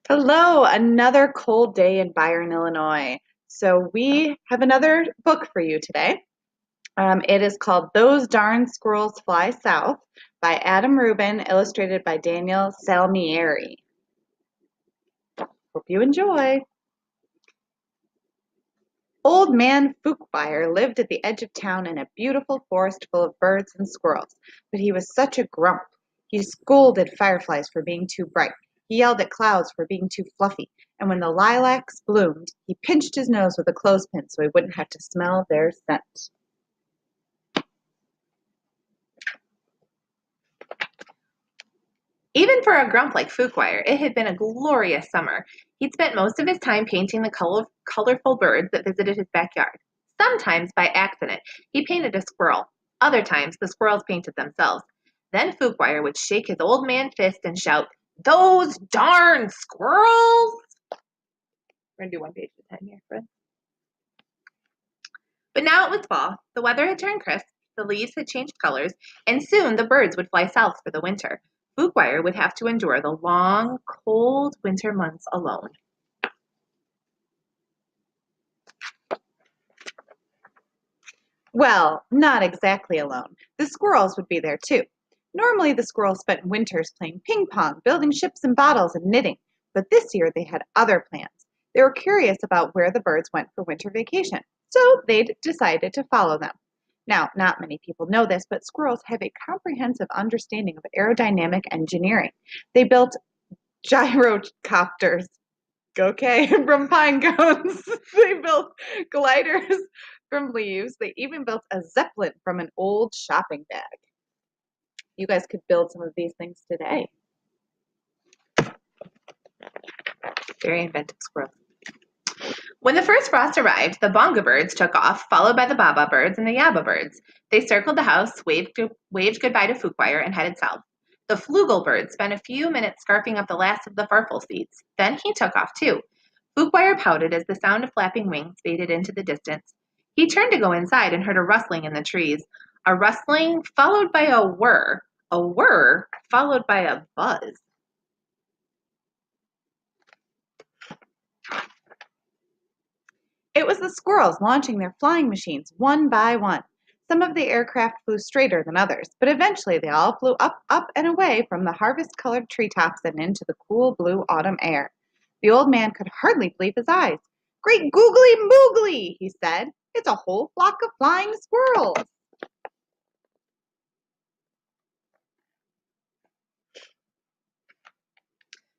Hello, another cold day in Byron, Illinois. So we have another book for you today. It is called Those Darn Squirrels Fly South by Adam Rubin, illustrated by Daniel Salmieri. Hope you enjoy. Old Man Fookwire lived at the edge of town in a beautiful forest full of birds and squirrels, but he was such a grump. He scolded fireflies for being too bright. He yelled at clouds for being too fluffy, and when the lilacs bloomed, he pinched his nose with a clothespin so he wouldn't have to smell their scent. Even for a grump like Fookwire, it had been a glorious summer. He'd spent most of his time painting the colorful birds that visited his backyard. Sometimes, by accident, he painted a squirrel. Other times, the squirrels painted themselves. Then Fookwire would shake his old man fist and shout, "Those darn squirrels!" We're going to do one page at a time here, Fred. But now it was fall. The weather had turned crisp, the leaves had changed colors, and soon the birds would fly south for the winter. Fookwire would have to endure the long, cold winter months alone. Well, not exactly alone. The squirrels would be there too. Normally, the squirrels spent winters playing ping pong, building ships and bottles, and knitting, but this year they had other plans. They were curious about where the birds went for winter vacation, so they decided to follow them. Now, not many people know this, but squirrels have a comprehensive understanding of aerodynamic engineering. They built gyrocopters, okay, from pine cones. They built gliders from leaves. They even built a zeppelin from an old shopping bag. You guys could build some of these things today. Very inventive squirrel. When the first frost arrived, the bonga birds took off, followed by the baba birds and the yaba birds. They circled the house, waved goodbye to Fookwire, and headed south. The flugel bird spent a few minutes scarfing up the last of the farfel seeds. Then he took off too. Fookwire pouted as the sound of flapping wings faded into the distance. He turned to go inside and heard a rustling in the trees. A rustling followed by a whir. A whir followed by a buzz. It was the squirrels launching their flying machines one by one. Some of the aircraft flew straighter than others, but eventually they all flew up, up, and away from the harvest-colored treetops and into the cool blue autumn air. The old man could hardly believe his eyes. "Great googly moogly," he said. "It's a whole flock of flying squirrels."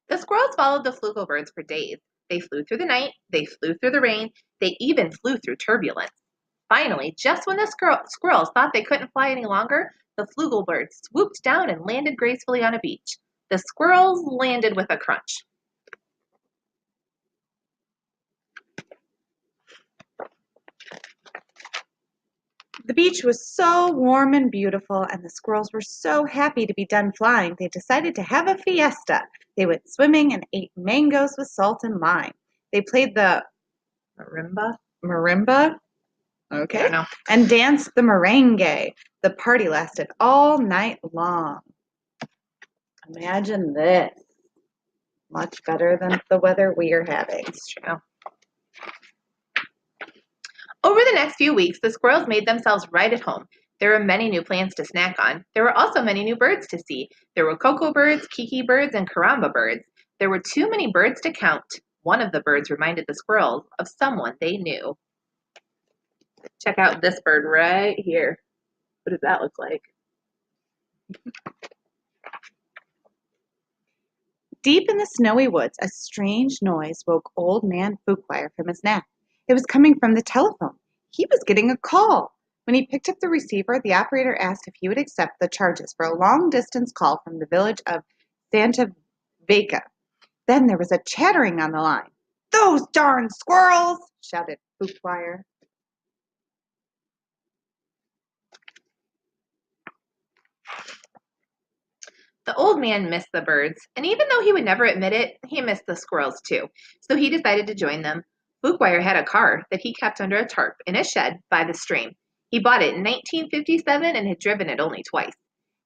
The squirrels followed the flugel birds for days. They flew through the night, they flew through the rain, they even flew through turbulence. Finally, just when the squirrels thought they couldn't fly any longer, the flugel birds swooped down and landed gracefully on a beach. The squirrels landed with a crunch. The beach was so warm and beautiful, and the squirrels were so happy to be done flying, they decided to have a fiesta. They went swimming and ate mangoes with salt and lime. They played the marimba, I okay, don't know. and danced the merengue. The party lasted all night long. Imagine this. Much better than the weather we are having. It's true. Over the next few weeks, the squirrels made themselves right at home. There were many new plants to snack on. There were also many new birds to see. There were cocoa birds, kiki birds, and caramba birds. There were too many birds to count. One of the birds reminded the squirrels of someone they knew. Check out this bird right here. What does that look like? Deep in the snowy woods, a strange noise woke Old Man Fookwire from his nap. It was coming from the telephone. He was getting a call. When he picked up the receiver, the operator asked if he would accept the charges for a long-distance call from the village of Santa Vaca. Then there was a chattering on the line. "Those darn squirrels!" shouted Fookwire. The old man missed the birds, and even though he would never admit it, he missed the squirrels too. So he decided to join them. Fookwire had a car that he kept under a tarp in a shed by the stream. He bought it in 1957 and had driven it only twice.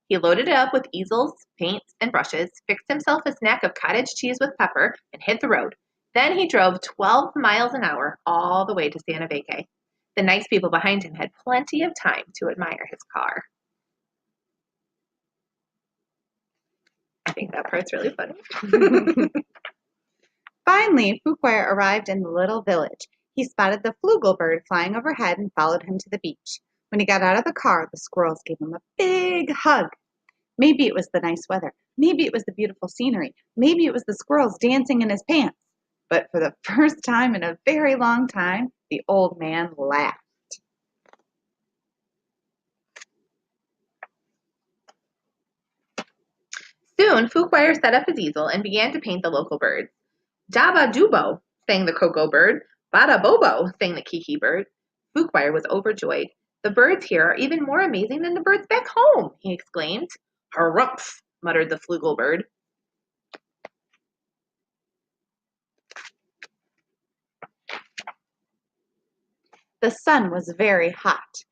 He loaded it up with easels, paints, and brushes, fixed himself a snack of cottage cheese with pepper, and hit the road. Then he drove 12 miles an hour all the way to Santa Fe. The nice people behind him had plenty of time to admire his car. I think that part's really funny. Finally, Fuquire arrived in the little village. He spotted the flugel bird flying overhead and followed him to the beach. When he got out of the car, the squirrels gave him a big hug. Maybe it was the nice weather. Maybe it was the beautiful scenery. Maybe it was the squirrels dancing in his pants. But for the first time in a very long time, the old man laughed. Soon, Fuquire set up his easel and began to paint the local birds. Jabba Jubo, sang the Cocoa bird. Bada Bobo, sang the Kiki bird. Fuquire was overjoyed. The birds here are even more amazing than the birds back home, he exclaimed. Harumph, muttered the flugel bird. The sun was very hot.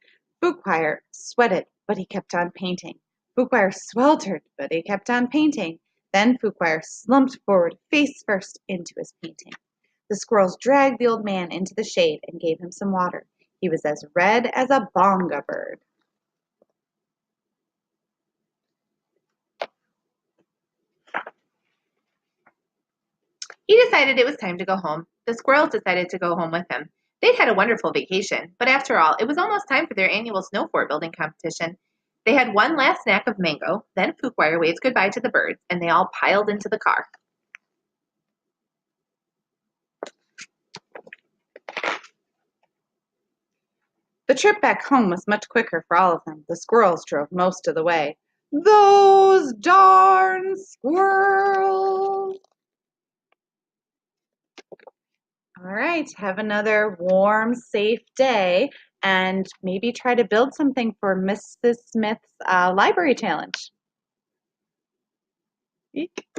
Fuquire sweated, but he kept on painting. Fuquire sweltered, but he kept on painting. Then Fuquire slumped forward, face first, into his painting. The squirrels dragged the old man into the shade and gave him some water. He was as red as a bonga bird. He decided it was time to go home. The squirrels decided to go home with him. They'd had a wonderful vacation, but after all, it was almost time for their annual snow fort building competition. They had one last snack of mango, then Fuquire waved goodbye to the birds, and they all piled into the car. The trip back home was much quicker for all of them. The squirrels drove most of the way. Those darn squirrels! All right, have another warm, safe day, and maybe try to build something for Mrs. Smith's library challenge. Eek.